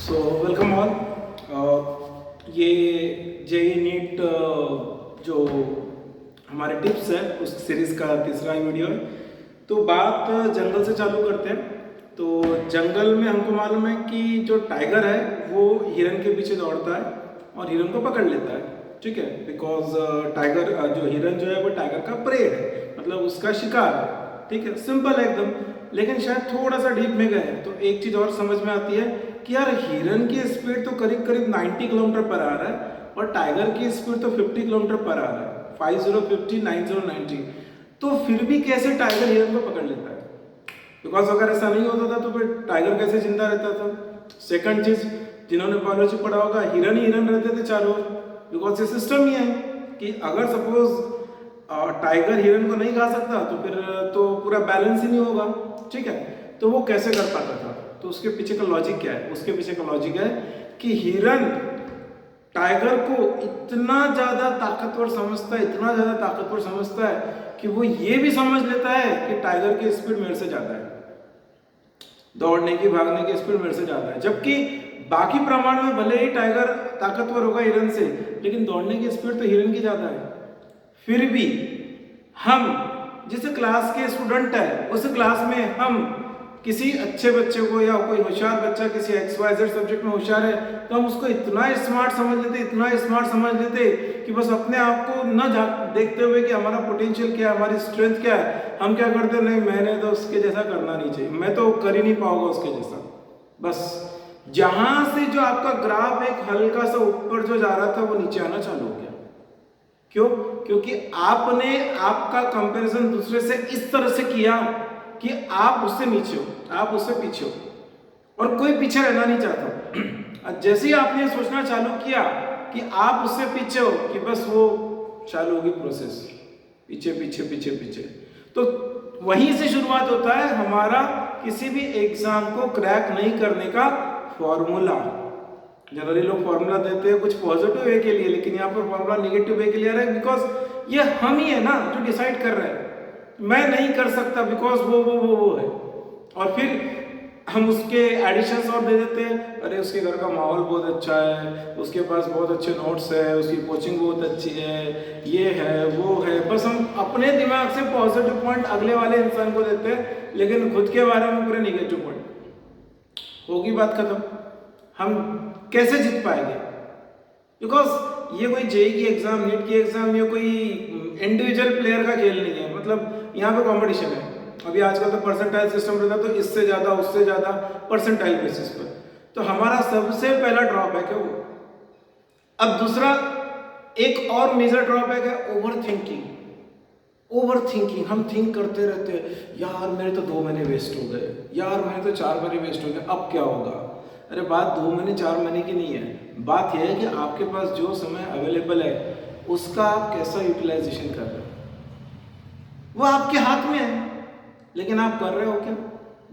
So welcome all. ये JEE NEET जो हमारे टिप्स है उस सीरीज़ का तीसरा वीडियो है। तो बात जंगल से चालू करते हैं। तो जंगल में हमको मालूम है कि जो टाइगर है वो हिरन के पीछे दौड़ता है और हिरन को पकड़ लेता है, ठीक है। बिकॉज टाइगर जो हिरन जो है वो टाइगर का प्रे है, मतलब उसका शिकार है, ठीक है। सिंपल है एकदम। लेकिन शायद थोड़ा सा डीप में गए तो एक चीज़ और समझ में आती है कि यार हिरन की स्पीड तो करीब करीब 90 किलोमीटर पर आ रहा है और टाइगर की स्पीड तो 50 किलोमीटर पर आ रहा है, 5050 9090। तो फिर भी कैसे टाइगर हिरन को पकड़ लेता है? बिकॉज अगर ऐसा नहीं होता था तो फिर टाइगर कैसे जिंदा रहता था? सेकंड चीज, जिन्होंने बायोलॉजी पढ़ा होगा, हिरन ही हिरन रहते थे चारों ओर। बिकॉज ये सिस्टम ही है कि अगर सपोज टाइगर हिरन को नहीं खा सकता तो फिर तो पूरा बैलेंस ही नहीं होगा, ठीक है। तो वो कैसे कर पाता था? तो उसके पीछे का लॉजिक क्या है? उसके पीछे का लॉजिक है कि हिरन टाइगर को इतना ज्यादा ताकतवर समझता है, इतना ज्यादा ताकतवर समझता है कि वो ये भी समझ लेता है कि टाइगर की स्पीड मेरे से ज्यादा है, दौड़ने की भागने की स्पीड मेरे से ज्यादा है। जबकि बाकी प्रमाण में भले ही टाइगर ताकतवर होगा हिरन से, लेकिन दौड़ने की स्पीड तो हिरन की ज्यादा है। फिर भी हम जिस क्लास के स्टूडेंट है उस क्लास में हम किसी अच्छे बच्चे को या कोई होशियार बच्चा किसी XYZ सब्जेक्ट में होशियार है तो हम उसको इतना स्मार्ट समझ लेते, इतना स्मार्ट समझ लेते कि बस अपने आप को न देखते हुए कि हमारा पोटेंशियल क्या है, हमारी स्ट्रेंथ क्या है, हम क्या करते, नहीं मैंने तो उसके जैसा करना नहीं चाहिए, मैं तो कर ही नहीं पाऊंगा उसके जैसा। बस जहां से जो आपका ग्राफ एक हल्का सा ऊपर जो जा रहा था वो नीचे आना चालू हो गया। क्यों? क्योंकि आपने आपका कंपैरिजन दूसरे से इस तरह से किया कि आप उससे नीचे हो, आप उससे पीछे हो, और कोई पीछे रहना नहीं चाहता। जैसे ही आपने सोचना चालू किया कि आप उससे पीछे हो कि बस वो चालू होगी प्रोसेस, पीछे पीछे पीछे पीछे। तो वहीं से शुरुआत होता है हमारा किसी भी एग्जाम को क्रैक नहीं करने का फॉर्मूला। जनरली लोग फॉर्मूला देते हैं कुछ पॉजिटिव वे के लिए, लेकिन यहाँ पर फॉर्मूला नेगेटिव वे के लिए आ रहा है। बिकॉज ये हम ही है ना जो डिसाइड कर रहे हैं, मैं नहीं कर सकता बिकॉज वो है, और फिर हम उसके एडिशंस और दे देते हैं। अरे उसके घर का माहौल बहुत अच्छा है, उसके पास बहुत अच्छे नोट्स है, उसकी कोचिंग बहुत अच्छी है, ये है वो है। बस हम अपने दिमाग से पॉजिटिव पॉइंट अगले वाले इंसान को देते हैं, लेकिन खुद के बारे में पूरे नेगेटिव पॉइंट। होगी बात खत्म। हम कैसे जीत पाएंगे? बिकॉज ये कोई जेई की एग्जाम, नीट की एग्जाम, ये कोई इंडिविजुअल प्लेयर का खेल नहीं है। मतलब यहाँ पे कंपटीशन है। अभी आजकल तो परसेंटाइल सिस्टम रहता है, तो इससे ज्यादा उससे ज्यादा परसेंटाइल बेसिस पर। तो हमारा सबसे पहला ड्रॉबैक है वो। अब दूसरा एक और मेजर ड्रॉबैक है ओवर थिंकिंग। ओवर थिंकिंग, हम थिंक करते रहते हैं, यार मेरे तो 2 महीने वेस्ट हो गए, यार मेरे तो 4 महीने वेस्ट हो गए, अब क्या होगा? अरे बात 2 महीने 4 महीने की नहीं है, बात यह है कि आपके पास जो समय अवेलेबल है उसका आप कैसा यूटिलाइजेशन कर रहे हो, वो आपके हाथ में है। लेकिन आप कर रहे हो क्या?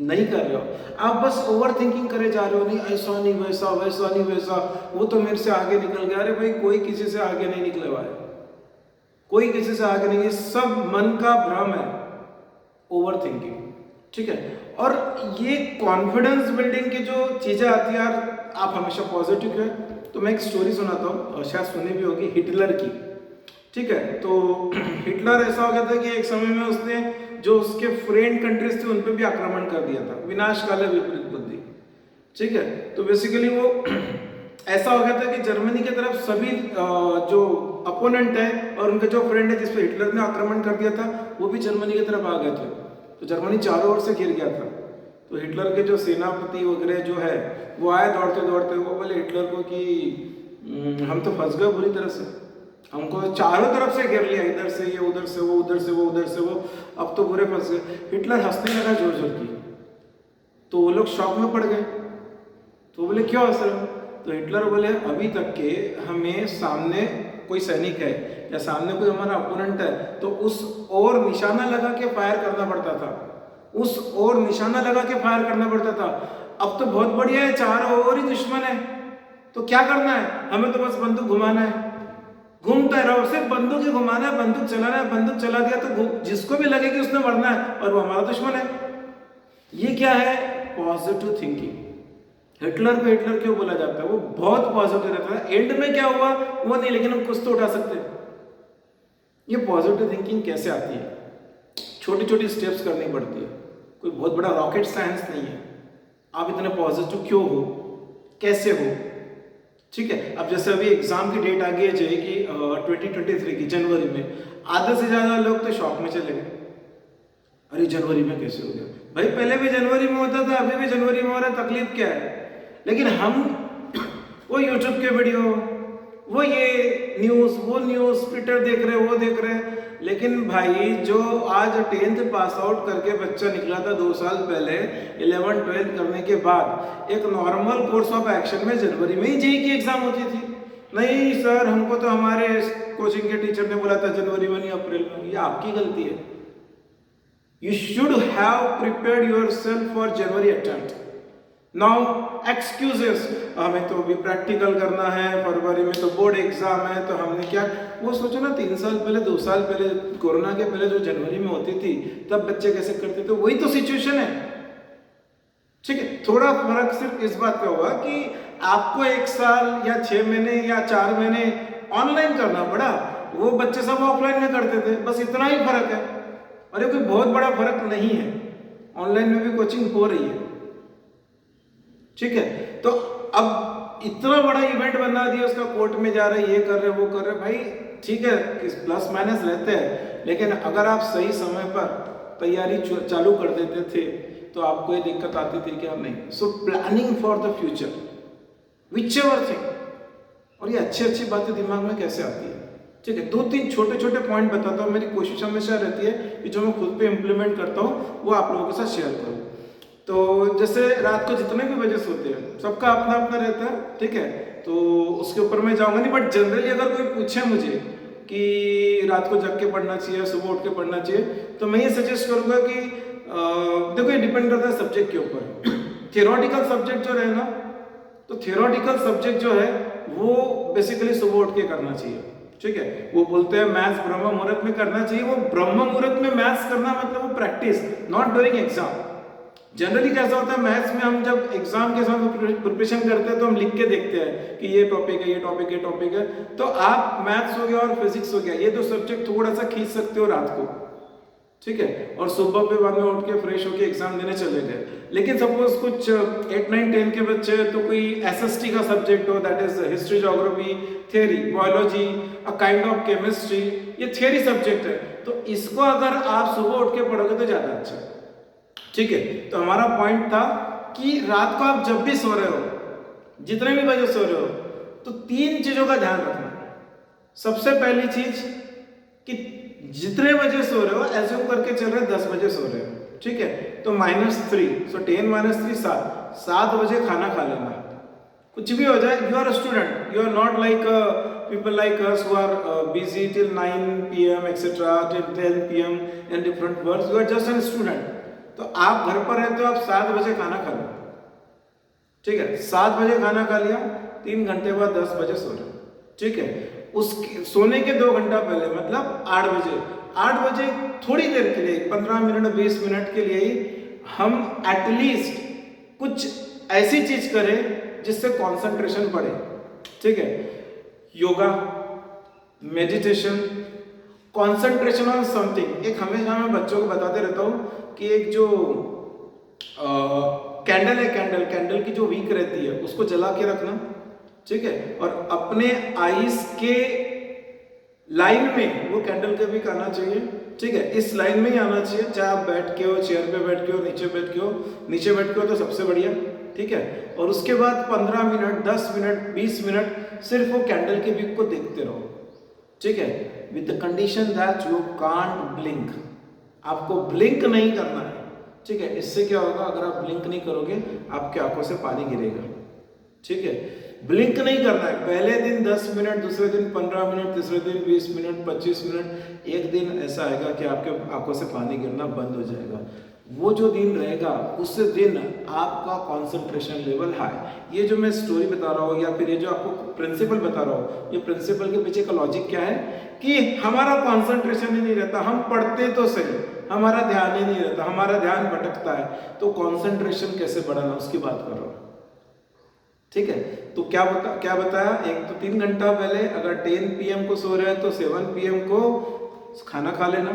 नहीं कर रहे हो। आप बस ओवर थिंकिंग करे जा रहे हो, नहीं ऐसा नहीं वैसा, वैसा नहीं वैसा, वो तो मेरे से आगे निकल गया। अरे भाई कोई किसी से आगे नहीं निकले हुआ है, कोई किसी से आगे नहीं, सब मन का भ्रम है, ओवर थिंकिंग, ठीक है। और ये कॉन्फिडेंस बिल्डिंग की जो चीजें आती है यार, आप हमेशा पॉजिटिव है। तो मैं एक स्टोरी सुनाता हूँ, और शायद सुनी भी होगी, हिटलर की, ठीक है। तो हिटलर ऐसा हो गया था कि एक समय में उसने जो उसके फ्रेंड कंट्रीज थे उन पर भी आक्रमण कर दिया था, विनाशकाले विपरीत बुद्धि, ठीक है। तो बेसिकली वो ऐसा हो गया था कि जर्मनी की तरफ सभी जो अपोनेंट है और उनके जो फ्रेंड है जिसपे हिटलर ने आक्रमण कर दिया था वो भी जर्मनी की तरफ आ गए थे। तो जर्मनी चारों ओर से घिर गया था। तो हिटलर के जो सेनापति वगैरह जो है वो आए दौड़ते दौड़ते, वो बोले हिटलर को कि हम तो फंस गए बुरी तरह से, हमको चारों तरफ से घेर लिया, इधर से ये, उधर से वो, उधर से वो, उधर से वो, अब तो बुरे फंस गए। हिटलर हंसने लगा जोर जोर की। तो वो लोग शॉक में पड़ गए। तो बोले क्यों हंस रहे हो? तो हिटलर बोले अभी तक के हमें सामने कोई सैनिक है या सामने कोई हमारा अपोनेंट है तो उस और निशाना लगा के फायर करना पड़ता था, उस और निशाना लगा के फायर करना पड़ता था। अब तो बहुत बढ़िया है, चारों ओर ही दुश्मन है, तो क्या करना है? हमें तो बस बंदूक घुमाना है, घूमता रहो, सिर्फ बंदूक ही घुमाना है, बंदूक चलाना है, बंदूक चला दिया तो जिसको भी लगे कि उसने मरना है और वो हमारा दुश्मन है। ये क्या है? Positive thinking. हिटलर को हिटलर क्यों बोला जाता है? वो बहुत पॉजिटिव रहता है। एंड में क्या हुआ वो नहीं, लेकिन हम कुछ तो उठा सकते हैं। ये पॉजिटिव थिंकिंग कैसे आती है? छोटी छोटी स्टेप्स करनी पड़ती है, कोई बहुत बड़ा रॉकेट साइंस नहीं है। आप इतने पॉजिटिव क्यों हो, कैसे हो? ठीक है, अब जैसे अभी एग्जाम की डेट आ गई है कि 2023 की जनवरी में, आधे से ज्यादा लोग तो शॉक में चले गए। अरे जनवरी में कैसे हो गया? भाई पहले भी जनवरी में होता था, अभी भी जनवरी में हो रहा है, तकलीफ क्या है? लेकिन हम वो यूट्यूब के वीडियो, वो ये न्यूज़, वो न्यूज़, ट्विटर देख रहे, वो देख रहे। लेकिन भाई जो आज 10th पास आउट करके बच्चा निकला था 2 साल पहले, 11 12 करने के बाद, एक नॉर्मल कोर्स ऑफ एक्शन में जनवरी में ही जेईई की एग्जाम होती थी। नहीं सर, हमको तो हमारे कोचिंग के टीचर ने बोला था जनवरी में नहीं अप्रैल में। ये आपकी गलती है। You should have prepared yourself for January attempt. Now excuses, हमें तो अभी प्रैक्टिकल करना है, फरवरी में तो बोर्ड एग्जाम है, तो हमने क्या वो सोचो ना, 3 साल पहले, 2 साल पहले, कोरोना के पहले जो जनवरी में होती थी, तब बच्चे कैसे करते थे? वही तो सिचुएशन है। ठीक है, थोड़ा फर्क सिर्फ इस बात का हुआ कि आपको 1 साल या 6 महीने या 4 महीने ऑनलाइन करना पड़ा, वो बच्चे सब ऑफलाइन में करते थे, बस इतना ही फर्क है। और ये कोई बहुत बड़ा फर्क नहीं है, ऑनलाइन में भी कोचिंग हो रही है। ठीक है, तो अब इतना बड़ा इवेंट बना दिया, उसका कोर्ट में जा रहे, ये कर रहे, वो कर रहे। भाई ठीक है, प्लस माइनस रहते हैं, लेकिन अगर आप सही समय पर तैयारी चालू कर देते थे तो आपको ये दिक्कत आती थी क्या? नहीं। So planning for the future which ever thing, और ये अच्छी अच्छी बातें दिमाग में कैसे आती है? ठीक है, 2-3 छोटे छोटे पॉइंट बताता हूँ। मेरी कोशिश हमेशा रहती है कि जो मैं खुद पे इम्प्लीमेंट करता हूँ वो आप लोगों के साथ शेयर करूँ। तो जैसे रात को जितने भी बजे सोते हैं, सबका अपना अपना रहता है। ठीक है, तो उसके ऊपर मैं जाऊँगा नहीं, बट जनरली अगर कोई पूछे मुझे कि रात को जग के पढ़ना चाहिए, सुबह उठ के पढ़ना चाहिए, तो मैं ये सजेस्ट करूँगा कि देखो, ये डिपेंड करता है सब्जेक्ट के ऊपर। थियोरेटिकल सब्जेक्ट जो रहे ना, तो थियोरेटिकल सब्जेक्ट जो है वो बेसिकली सुबह उठ के करना चाहिए। ठीक है, वो बोलते हैं मैथ्स ब्रह्म मुहूर्त में करना चाहिए। वो ब्रह्म मुहूर्त में मैथ्स करना मतलब वो practice, not during exam. Generally कैसा होता है, मैथ्स में हम जब एग्जाम के समय प्रिपरेशन करते हैं तो हम लिख के देखते हैं कि ये टॉपिक है, ये टॉपिक, ये टॉपिक है। तो आप मैथ्स हो गया और फिजिक्स हो गया, ये 2 सब्जेक्ट थोड़ा सा खींच सकते हो रात को। ठीक है, और सुबह पे बाद में उठ के फ्रेश होके एग्जाम देने चले गए। लेकिन सपोज कुछ 8, 9, 10 के बच्चे, तो कोई एसएसटी का सब्जेक्ट हो, that is history, geography, theory, biology, a kind of chemistry, ये थ्योरी सब्जेक्ट है, तो इसको अगर आप सुबह उठ के पढ़ोगे तो ज्यादा अच्छा है। ठीक है, तो हमारा पॉइंट था कि रात को आप जब भी सो रहे हो, जितने भी बजे सो रहे हो, तो 3 चीजों का ध्यान रखना। सबसे पहली चीज कि जितने बजे सो रहे हो, एज्यूम करके चल रहे 10 बजे सो रहे हो। ठीक है, तो -3, सो 10 - 3 7 बजे खाना खा लेना। कुछ भी हो जाए, you are a student, you are not like people like us who are busy till 9 PM etc. till 10 PM in different works. You are just a student. तो आप घर पर रहते हो, आप 7 बजे खाना खा लो। ठीक है, 7 बजे खाना खा लिया, 3 घंटे बाद 10 बजे सो रहे हो। ठीक है, उस सोने के 2 घंटा पहले मतलब 8 बजे थोड़ी देर के लिए, 15 मिनट 20 मिनट के लिए ही हम एटलीस्ट कुछ ऐसी चीज करें जिससे कंसंट्रेशन बढ़े। ठीक है, yoga, meditation, concentration on something. एक हमेशा मैं बच्चों को बताते रहता हूँ कि एक जो कैंडल है, कैंडल की जो विक रहती है उसको जला के रखना। ठीक है, और अपने आईज के लाइन में वो कैंडल का विक आना चाहिए। ठीक है, इस लाइन में ही आना चाहिए, चाहे आप बैठ के हो, चेयर पे बैठ के हो, नीचे बैठ के हो। नीचे बैठ के हो तो सबसे बढ़िया। ठीक है, और उसके बाद 15 मिनट, 10 मिनट, 20 मिनट सिर्फ वो कैंडल के विक को देखते रहो। ठीक है, with the condition that you can't blink. आपको ब्लिंक नहीं करना है। ठीक है, इससे क्या होगा, अगर आप ब्लिंक नहीं करोगे आपके आंखों से पानी गिरेगा। ठीक है, ब्लिंक नहीं करना है। पहले दिन 10 मिनट, दूसरे दिन 15 मिनट, तीसरे दिन 20 मिनट, 25 मिनट। एक दिन ऐसा आएगा कि आपके आंखों से पानी गिरना बंद हो जाएगा। वो जो दिन रहेगा उस दिन आपका कंसंट्रेशन लेवल हाई। ये जो मैं स्टोरी बता रहा हूँ या फिर ये जो आपको प्रिंसिपल बता रहा हूँ, ये प्रिंसिपल के पीछे का लॉजिक क्या है कि हमारा कंसंट्रेशन ही नहीं रहता। हम पढ़ते तो सही, हमारा ध्यान ही नहीं रहता, हमारा ध्यान भटकता है। तो कंसंट्रेशन कैसे बढ़ाना उसकी बात कर रहा हूँ। ठीक है। तो क्या बताया, एक तो 3 घंटा पहले अगर 10 PM को सो रहे हैं तो 7 PM को खाना खा लेना,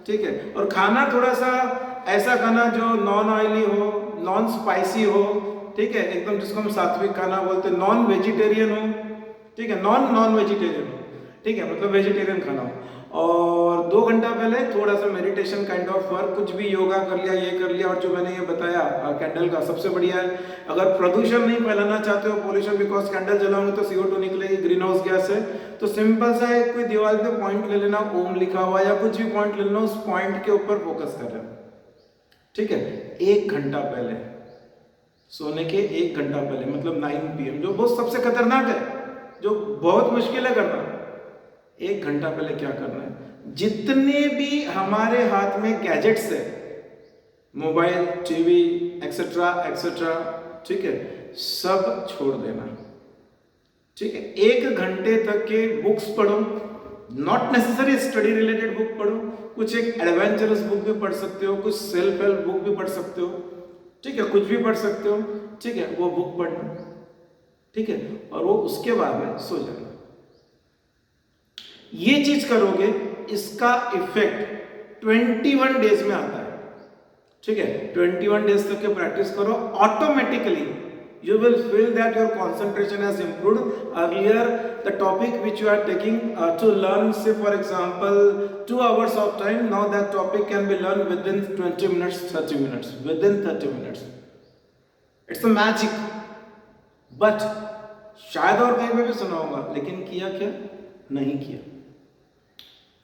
ठीक है। और खाना थोड़ा सा ऐसा खाना जो नॉन ऑयली हो, नॉन स्पाइसी हो, ठीक है, एकदम जिसको हम सात्विक खाना बोलते हैं, नॉन वेजिटेरियन हो, ठीक है, नॉन वेजिटेरियन हो, ठीक है, मतलब वेजिटेरियन खाना हो। और 2 घंटा पहले थोड़ा सा मेडिटेशन काइंड ऑफ वर्क, कुछ भी योगा कर लिया, ये कर लिया। और जो मैंने ये बताया कैंडल का सबसे बढ़िया है, अगर प्रदूषण नहीं फैलाना चाहते हो, पोल्यूशन, बिकॉज कैंडल जलाओगे तो CO2 निकलेगी, ग्रीन हाउस गैस है, तो सिंपल सा है, कोई दीवार पे पॉइंट ले लेना, ओम लिखा हुआ या कुछ भी पॉइंट ले लेना, उस पॉइंट के ऊपर फोकस कर रहे हो, ठीक है। 1 घंटा पहले सोने के 1 घंटा पहले, मतलब 9 PM, जो बहुत सबसे खतरनाक है, जो बहुत मुश्किल है करना। 1 घंटा पहले क्या करना है, जितने भी हमारे हाथ में गैजेट्स है, मोबाइल, टीवी, एक्सेट्रा एक्सेट्रा, ठीक है, सब छोड़ देना, ठीक है। 1 घंटे तक के बुक्स पढ़ो, not necessary study related book पढ़ो, कुछ एक एडवेंचरस बुक भी पढ़ सकते हो, कुछ सेल्फ हेल्प बुक भी पढ़ सकते हो, ठीक है, कुछ भी पढ़ सकते हो, ठीक है, वो बुक पढ़ना, ठीक है, और वो उसके बाद में सो जाना। ये चीज करोगे, इसका इफेक्ट 21 डेज में आता है, ठीक है। 21 डेज तक के प्रैक्टिस करो, automatically you will feel that your concentration has improved. Earlier the topic which you are taking to learn, say for example 2 hours of time, now that topic can be learned within 20 minutes, 30 minutes, within 30 minutes. It's a magic. But शायद और कहीं पे भी सुना होगा, लेकिन किया क्या, नहीं किया,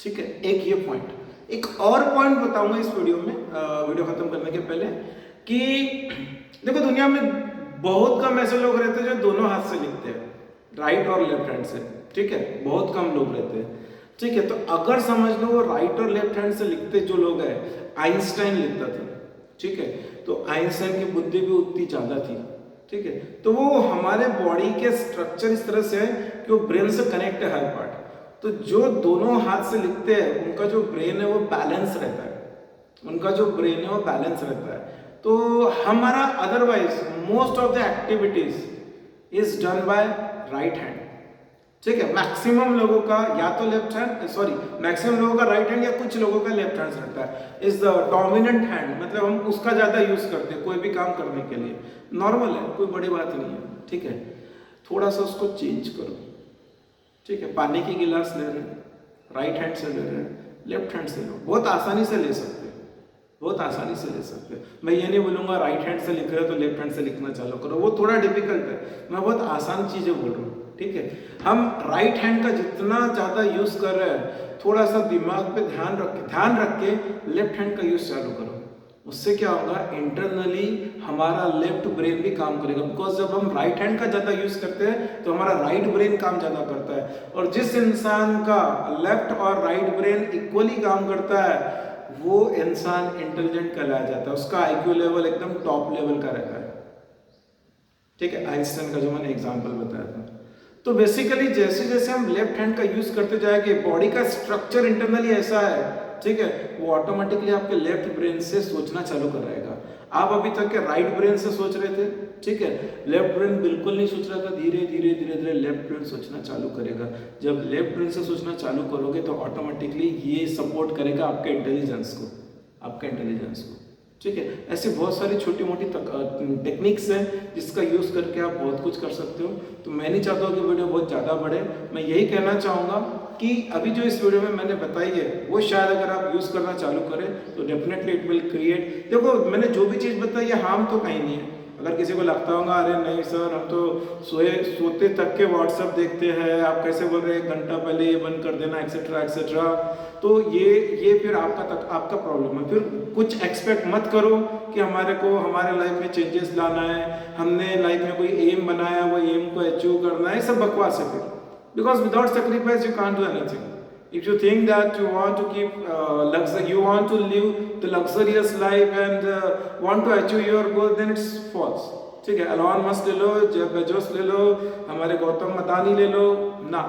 ठीक है। एक ये पॉइंट, एक और पॉइंट बताऊंगा इस वीडियो में, वीडियो खत्म करने के पहले, कि देखो दुनिया में बहुत कम ऐसे लोग रहते हैं जो दोनों हाथ से लिखते हैं, राइट और लेफ्ट हैंड से, ठीक है, बहुत कम लोग रहते हैं, ठीक है। तो अगर समझ लो वो राइट और लेफ्ट हैंड से लिखते जो लोग हैं, आइंस्टाइन लिखता था, ठीक है, तो आइंस्टाइन की बुद्धि भी उतनी ज्यादा थी, ठीक है। तो वो हमारे बॉडी के स्ट्रक्चर इस तरह से है कि वो ब्रेन से कनेक्ट है हर पार्ट, तो जो दोनों हाथ से लिखते हैं उनका जो ब्रेन है वो बैलेंस रहता है, उनका जो ब्रेन है वो बैलेंस रहता है। तो हमारा otherwise most of the activities is done by right hand, ठीक है। मैक्सिमम लोगों का या तो लेफ्ट हैंड, सॉरी, मैक्सिमम लोगों का राइट हैंड या कुछ लोगों का लेफ्ट हैंड रहता है, इज द डोमिनेंट हैंड, मतलब हम उसका ज्यादा यूज करते हैं कोई भी काम करने के लिए, नॉर्मल है, कोई बड़ी बात नहीं है, ठीक है। थोड़ा सा उसको चेंज करो, ठीक है। पानी की गिलास ले रहे हैं, राइट हैंड से ले रहे हैं, लेफ्ट हैंड से लो, बहुत आसानी से ले सकते हैं, बहुत आसानी से ले सकते हैं। मैं ये नहीं बोलूँगा राइट हैंड से लिख रहे हो तो लेफ्ट हैंड से लिखना चालू करो, वो थोड़ा डिफिकल्ट है, मैं बहुत आसान चीज़ें बोल रहा हूँ, ठीक है। हम राइट हैंड का जितना ज़्यादा यूज़ कर रहे हैं, थोड़ा सा दिमाग पे ध्यान रख के लेफ्ट हैंड का यूज़ चालू करो, उससे क्या होगा, इंटरनली हमारा लेफ्ट ब्रेन भी काम करेगा, बिकॉज जब हम राइट हैंड का ज़्यादा यूज़ करते हैं तो हमारा राइट ब्रेन काम ज़्यादा करता है, और जिस इंसान का लेफ्ट और राइट ब्रेन इक्वली काम करता है वो इंसान इंटेलिजेंट कहलाया जाता है, उसका IQ लेवल एकदम टॉप लेवल का रहता है, ठीक है। आइंस्टाइन का जो मैंने एग्जांपल बताया था। तो बेसिकली जैसे जैसे हम लेफ्ट हैंड का यूज करते जाएंगे, बॉडी का स्ट्रक्चर इंटरनली ऐसा है, ठीक है, वो ऑटोमेटिकली आपके लेफ्ट ब्रेन से सोचना चालू कर रहेगा। आप अभी तक के राइट ब्रेन से सोच रहे थे, ठीक है, लेफ्ट ब्रेन बिल्कुल नहीं सोच रहा था, धीरे धीरे धीरे धीरे लेफ्ट ब्रेन सोचना चालू करेगा। जब लेफ्ट ब्रेन से सोचना चालू करोगे तो ऑटोमेटिकली ये सपोर्ट करेगा आपके इंटेलिजेंस को, आपका इंटेलिजेंस को, ठीक है। ऐसी बहुत सारी छोटी मोटी टेक्निक्स हैं जिसका यूज़ करके आप बहुत कुछ कर सकते हो। तो मैं नहीं चाहता हूँ कि वीडियो बहुत ज़्यादा बढ़े, मैं यही कहना चाहूँगा कि अभी जो इस वीडियो में मैंने बताई है वो शायद अगर आप यूज़ करना चालू करें तो डेफिनेटली इट विल क्रिएट, देखो मैंने जो भी चीज़ बताई है हार्म तो कहीं नहीं है। अगर किसी को लगता होगा अरे नहीं सर हम तो सोते तक के व्हाट्सएप देखते हैं, आप कैसे बोल रहे हैं 1 घंटा पहले ये बंद कर देना एक्सेट्रा एक्सेट्रा, तो ये फिर आपका प्रॉब्लम है। फिर कुछ एक्सपेक्ट मत करो कि हमारे को हमारे लाइफ में चेंजेस लाना है, हमने लाइफ में कोई एम बनाया वो एम को अचीव करना है, सब बकवास है फिर, because without sacrifice you can't do anything. If you think that you want to keep you want to live the luxurious life and want to achieve your goal, then it's false, ठीक है। Elon Musk ले लो, Jeff Bezos ले लो, हमारे गौतम अदानी ले लो, ना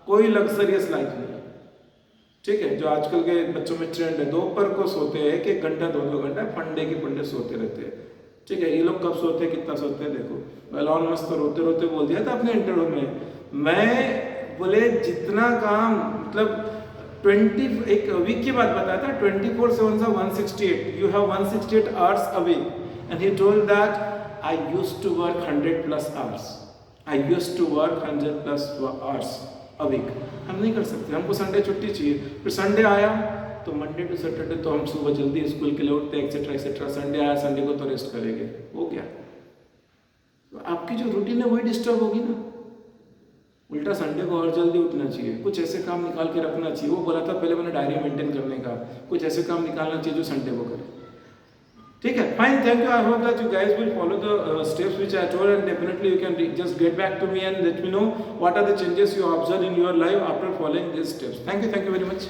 कोई luxurious life नहीं, ठीक है। जो आजकल के बच्चों में ट्रेंड है, दोपहर को सोते हैं 1-1 घंटा 2-2 घंटा, फंडे के फंडे सोते रहते हैं, ठीक है, ये लोग कब सोते हैं, कितना सोते हैं देखो। एलॉन मस्क तो रोते रोते बोल दिया था अपने इंटरव्यू में, मैं बोले जितना काम मतलब 20 एक वीक की बात बताया था, 24/7 से 168, you have 168 hours a week, and he told that I used to work 100+ hours, I used to work 100+ hours a week। हम नहीं कर सकते, हमको संडे छुट्टी चाहिए। फिर संडे आया तो मंडे टू सैटरडे तो हम सुबह जल्दी स्कूल के लिए उठते एक्सेट्रा एक्सेट्रा, संडे आया संडे को तो रेस्ट करेंगे, हो गया। तो आपकी जो रूटीन है वही डिस्टर्ब होगी ना। उल्टा संडे को और जल्दी उठना चाहिए, कुछ ऐसे काम निकाल के रखना चाहिए। वो बोला था पहले मैंने डायरी मेंटेन करने का, कुछ ऐसे काम निकालना चाहिए जो संडे को करें। ठीक है, fine, thank you. I hope that you guys will follow the steps which I told, and definitely you can just get back to me and let me know what are the changes you observe in your life after following this steps. Thank you very much.